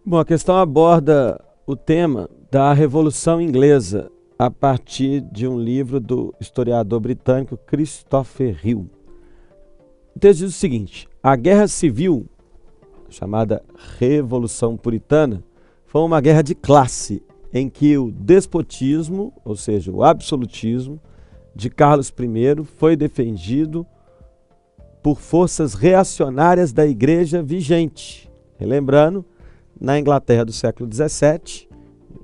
Bom, a questão aborda o tema da Revolução Inglesa a partir de um livro do historiador britânico Christopher Hill. O texto diz o seguinte: a Guerra Civil, chamada Revolução Puritana, foi uma guerra de classe em que o despotismo, ou seja, o absolutismo, de Carlos I foi defendido por forças reacionárias da Igreja vigente. Relembrando, na Inglaterra do século XVII,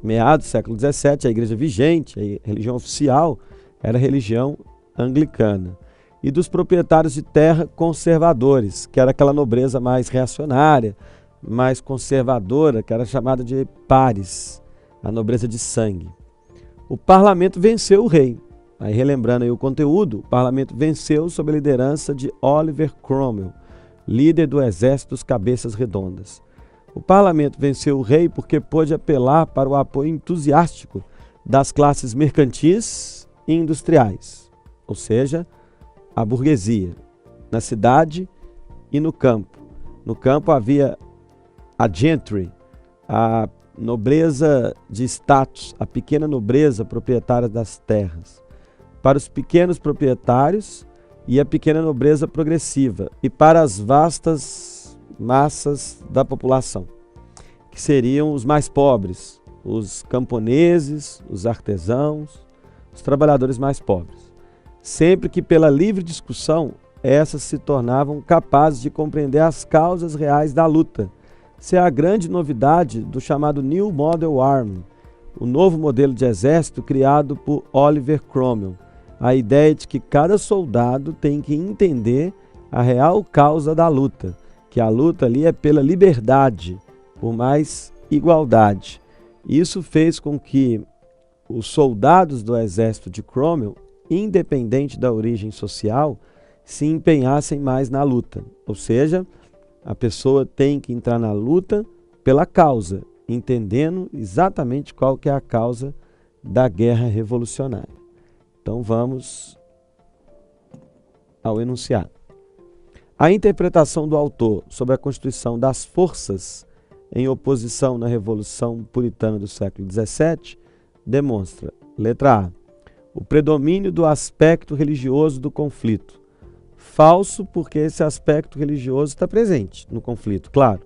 meados do século XVII, a Igreja vigente, a religião oficial, era a religião anglicana. E dos proprietários de terra conservadores, que era aquela nobreza mais reacionária, mais conservadora, que era chamada de pares, a nobreza de sangue. O parlamento venceu o rei. Aí, relembrando aí o conteúdo, o parlamento venceu sob a liderança de Oliver Cromwell, líder do exército dos cabeças redondas. O parlamento venceu o rei porque pôde apelar para o apoio entusiástico das classes mercantis e industriais, ou seja, a burguesia, na cidade e no campo. No campo havia a gentry, a nobreza de status, a pequena nobreza proprietária das terras. Para os pequenos proprietários e a pequena nobreza progressiva, e para as vastas massas da população, que seriam os mais pobres, os camponeses, os artesãos, os trabalhadores mais pobres. Sempre que pela livre discussão, essas se tornavam capazes de compreender as causas reais da luta. Essa é a grande novidade do chamado New Model Army, o novo modelo de exército criado por Oliver Cromwell. A ideia de que cada soldado tem que entender a real causa da luta, que a luta ali é pela liberdade, por mais igualdade. Isso fez com que os soldados do exército de Cromwell, independente da origem social, se empenhassem mais na luta. Ou seja, a pessoa tem que entrar na luta pela causa, entendendo exatamente qual que é a causa da guerra revolucionária. Então vamos ao enunciado. A interpretação do autor sobre a constituição das forças em oposição na Revolução Puritana do século XVII demonstra, letra A, o predomínio do aspecto religioso do conflito. Falso, porque esse aspecto religioso está presente no conflito, claro,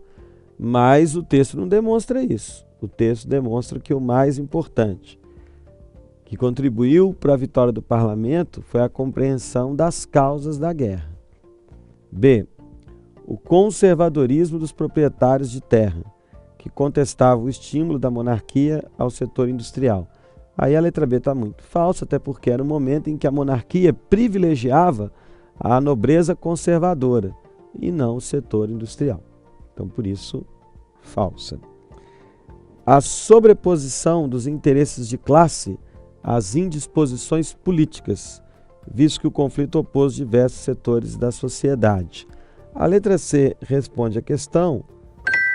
mas o texto não demonstra isso. O texto demonstra que o mais importante, que contribuiu para a vitória do parlamento, foi a compreensão das causas da guerra. B, o conservadorismo dos proprietários de terra, que contestava o estímulo da monarquia ao setor industrial. Aí a letra B está muito falsa, até porque era um momento em que a monarquia privilegiava a nobreza conservadora e não o setor industrial. Então, por isso, falsa. A sobreposição dos interesses de classe às indisposições políticas, visto que o conflito opôs diversos setores da sociedade. A letra C responde à questão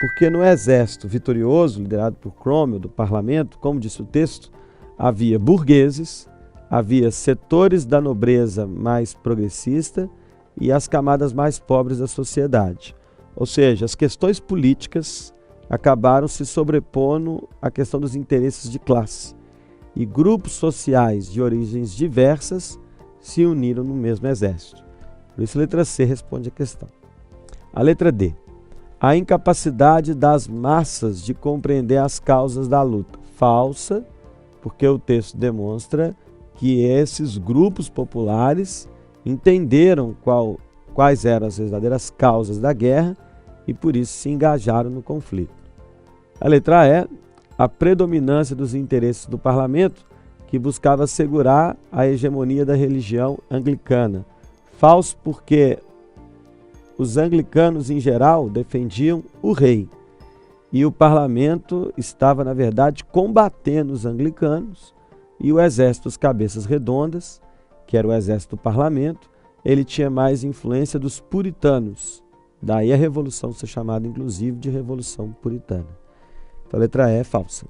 porque no exército vitorioso, liderado por Cromwell, do parlamento, como disse o texto, havia burgueses, havia setores da nobreza mais progressista e as camadas mais pobres da sociedade. Ou seja, as questões políticas acabaram se sobrepondo à questão dos interesses de classe. E grupos sociais de origens diversas se uniram no mesmo exército. Por isso a letra C responde à questão. A letra D. A incapacidade das massas de compreender as causas da luta. Falsa, porque o texto demonstra que esses grupos populares entenderam quais eram as verdadeiras causas da guerra e por isso se engajaram no conflito. A letra E, a predominância dos interesses do parlamento que buscava assegurar a hegemonia da religião anglicana. Falso porque os anglicanos em geral defendiam o rei e o parlamento estava, na verdade, combatendo os anglicanos e o exército dos cabeças redondas, que era o exército do parlamento, ele tinha mais influência dos puritanos. Daí a revolução ser chamada, inclusive, de Revolução Puritana. Então a letra E é falsa.